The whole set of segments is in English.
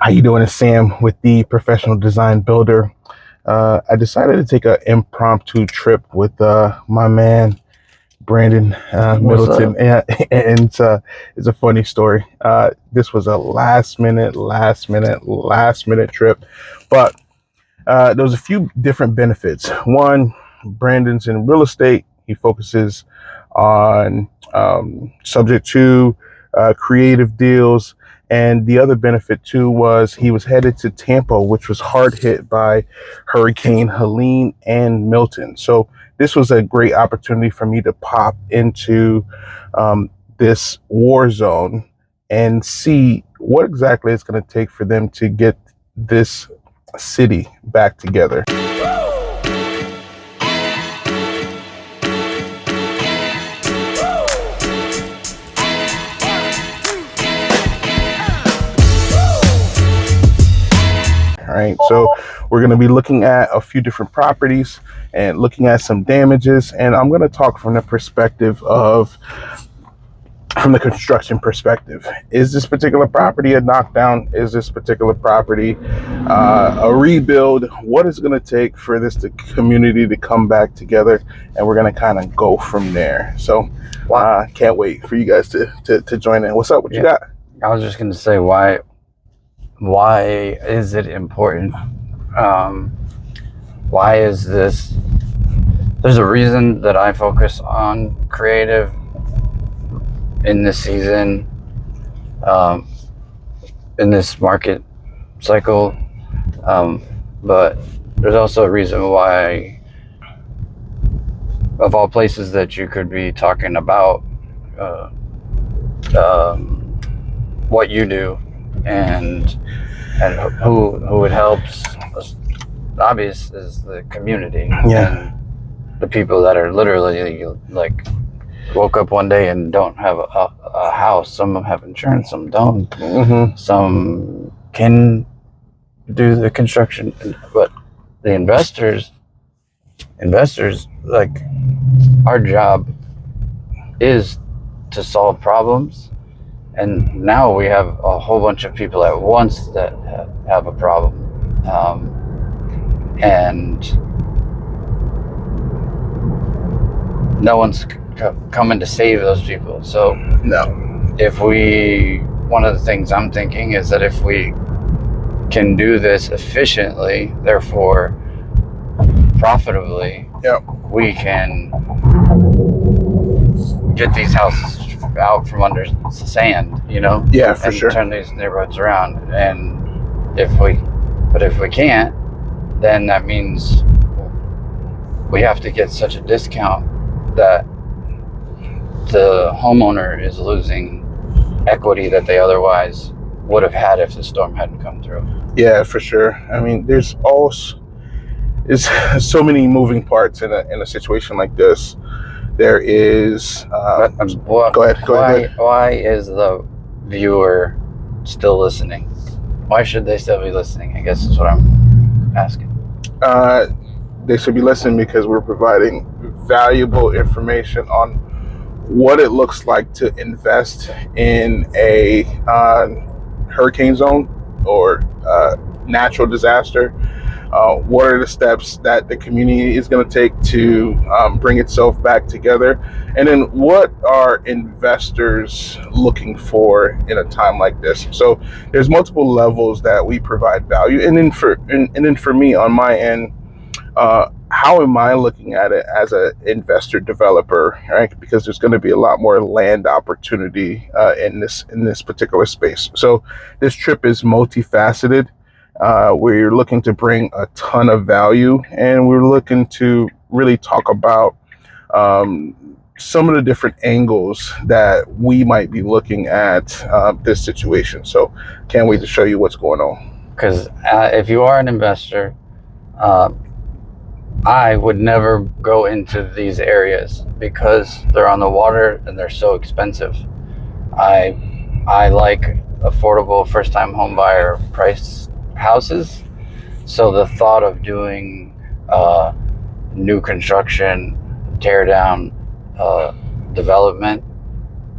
How you doing? It's Sam with the Professional Design Builder. I decided to take an impromptu trip with my man Brandon What's Middleton, up? and it's a funny story. This was a last minute trip, but there was a few different benefits. One, Brandon's in real estate. He focuses on subject to creative deals. And the other benefit too was he was headed to Tampa, which was hard hit by Hurricane Helene and Milton. So this was a great opportunity for me to pop into this war zone and see what exactly it's going to take for them to get this city back together. All right, so we're going to be looking at a few different properties and looking at some damages, and I'm going to talk from the perspective of from the construction perspective. Is this particular property a knockdown? Is this particular property a rebuild? What is it going to take for community to come back together? And we're going to kind of go from there. So can't wait for you guys to join in. What's up? What you got? I was just going to say, why is it important? Why is this? There's a reason that I focus on creative in this season, in this market cycle, but there's also a reason why, of all places that you could be talking about what you do and who it helps. Obvious is the community, and the people that are literally like woke up one day and don't have a house. Some have insurance, some don't. Mm-hmm. Some can do the construction, but the investors, like, our job is to solve problems. And now we have a whole bunch of people at once that have a problem. And no one's coming to save those people. So no. One of the things I'm thinking is that if we can do this efficiently, therefore profitably, we can get these houses out from under the sand, for sure. Turn these neighborhoods around. And if we can't, then that means we have to get such a discount that the homeowner is losing equity that they otherwise would have had if the storm hadn't come through. Yeah, for sure. I mean, there's so many moving parts in a situation like this. There is. Go ahead. Why is the viewer still listening? Why should they still be listening? I guess is what I'm asking. They should be listening because we're providing valuable information on what it looks like to invest in a hurricane zone or natural disaster. What are the steps that the community is going to take to bring itself back together? And then what are investors looking for in a time like this? So there's multiple levels that we provide value. And then for me on my end, how am I looking at it as an investor developer, right? Because there's going to be a lot more land opportunity in this particular space. So this trip is multifaceted. We're looking to bring a ton of value, and we're looking to really talk about some of the different angles that we might be looking at this situation. So can't wait to show you what's going on. Because if you are an investor, I would never go into these areas because they're on the water and they're so expensive. I like affordable first-time home buyer price houses. So the thought of doing new construction, tear down development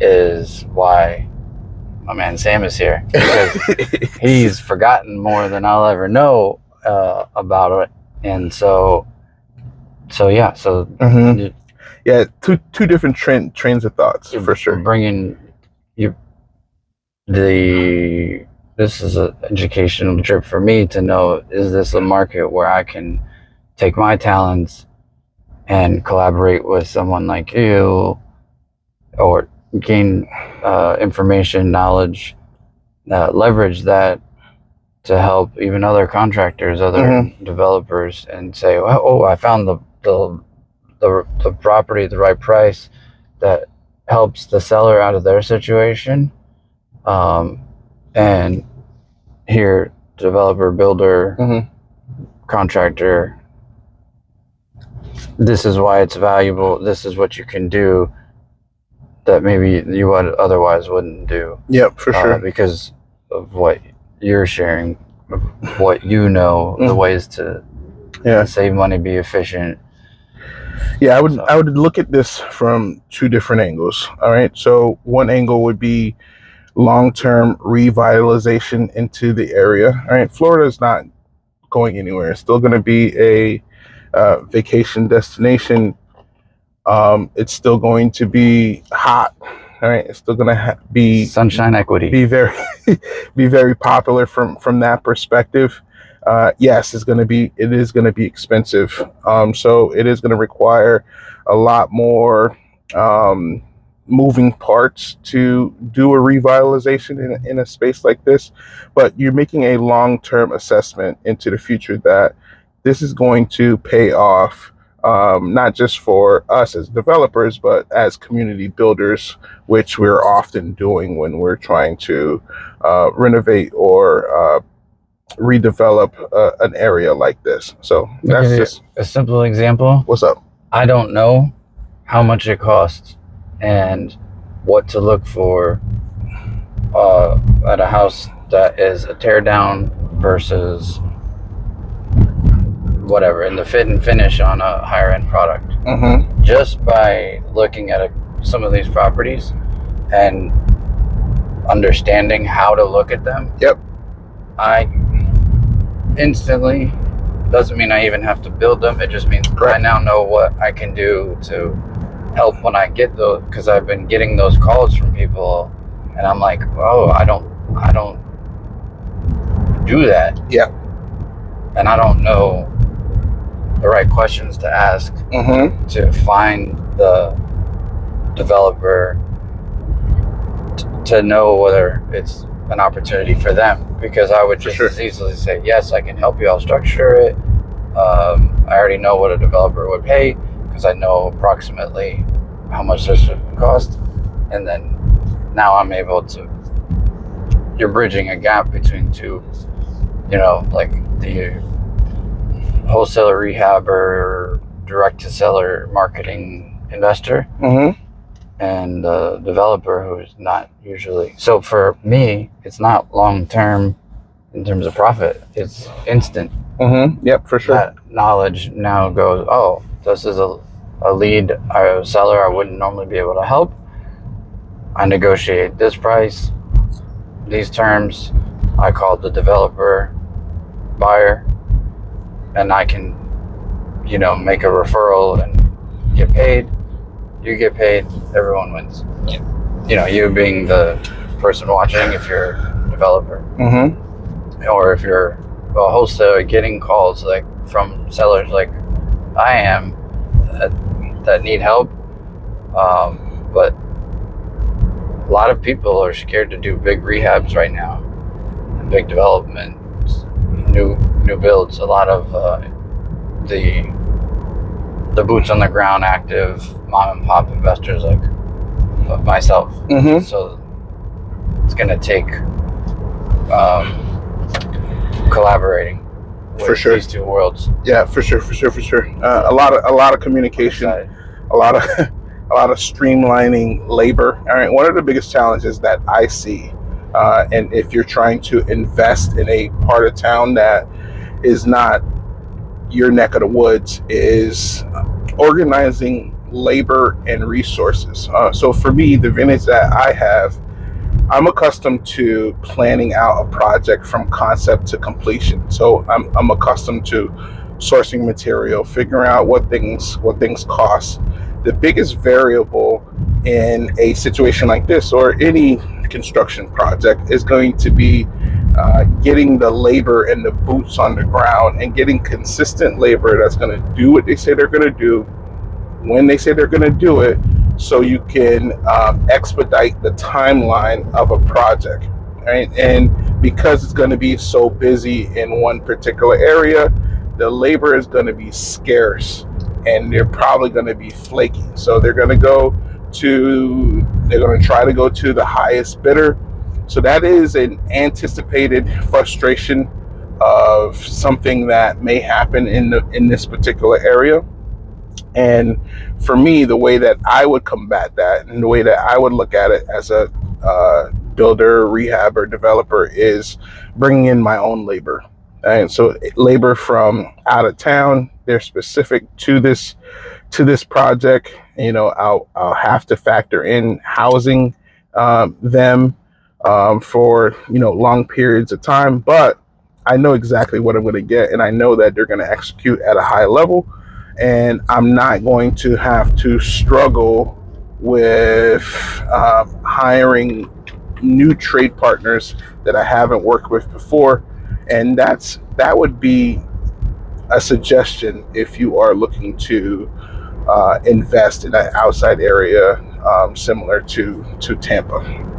is why my man Sam is here, because he's forgotten more than I'll ever know about it. And so yeah, so Mhm. Yeah, two different trains of thoughts for sure. Bringing you this is an educational trip for me to know, is this a market where I can take my talents and collaborate with someone like you, or gain information, knowledge, leverage that to help even other contractors, other developers, and say, oh, I found the property at the right price that helps the seller out of their situation. And here, developer, builder, contractor, this is why it's valuable. This is what you can do that maybe you would otherwise wouldn't do. Yep, for sure. Because of what you're sharing, what you know, the ways to save money, be efficient. Yeah, I would look at this from two different angles. All right, so one angle would be long-term revitalization into the area. All right, Florida is not going anywhere. It's still going to be a vacation destination. It's still going to be hot. All right, it's still going to be sunshine equity. Be very, be very popular from that perspective. Yes, it is going to be expensive. So it is going to require a lot more moving parts to do a revitalization in a space like this. But you're making a long-term assessment into the future that this is going to pay off. Not just for us as developers, but as community builders, which we're often doing when we're trying to renovate or redevelop an area like this. So that's just a simple example. What's up? I don't know how much it costs and what to look for at a house that is a tear down versus whatever in the fit and finish on a higher end product. Just by looking at some of these properties and understanding how to look at them, I instantly, doesn't mean I even have to build them, it just means I now know what I can do to help when I get those, because I've been getting those calls from people and I'm like, oh, I don't do that. And I don't know the right questions to ask to find the developer to know whether it's an opportunity for them, because I would just as easily say, yes, I can help you, I'll structure it. I already know what a developer would pay because I know approximately how much this would cost, and then now I'm able to, you're bridging a gap between two, like the wholesaler, rehabber, direct to seller marketing investor, and the developer who's not usually. So for me, it's not long term in terms of profit, it's instant. Yep, for sure. That knowledge now goes, oh, this is a lead, a seller I wouldn't normally be able to help. I negotiate this price, these terms. I call the developer, buyer, and I can, make a referral and get paid. You get paid, everyone wins. You being the person watching, if you're a developer, or if you're a wholesaler, getting calls like from sellers like I am that need help. But a lot of people are scared to do big rehabs right now, big developments, new builds. A lot of the boots on the ground active mom and pop investors like myself. So it's going to take collaborating with these two worlds. Yeah, for sure. A lot of communication, a lot of streamlining labor. All right, one of the biggest challenges that I see, and if you're trying to invest in a part of town that is not your neck of the woods, is organizing labor and resources. So for me, the vintage that I have, I'm accustomed to planning out a project from concept to completion. So I'm accustomed to sourcing material, figuring out what things cost. The biggest variable in a situation like this or any construction project is going to be getting the labor and the boots on the ground and getting consistent labor that's going to do what they say they're going to do when they say they're going to do it, so you can expedite the timeline of a project, right? And because it's going to be so busy in one particular area, the labor is going to be scarce, and they're probably going to be flaky. So they're going to try to go to the highest bidder. So that is an anticipated frustration of something that may happen in this particular area. And for me, the way that I would combat that and the way that I would look at it as a builder, rehabber, developer is bringing in my own labor. And so labor from out of town, they're specific to this project. I'll have to factor in housing them for long periods of time, but I know exactly what I'm going to get, and I know that they're going to execute at a high level, and I'm not going to have to struggle with hiring new trade partners that I haven't worked with before. And that would be a suggestion if you are looking to invest in an outside area similar to Tampa.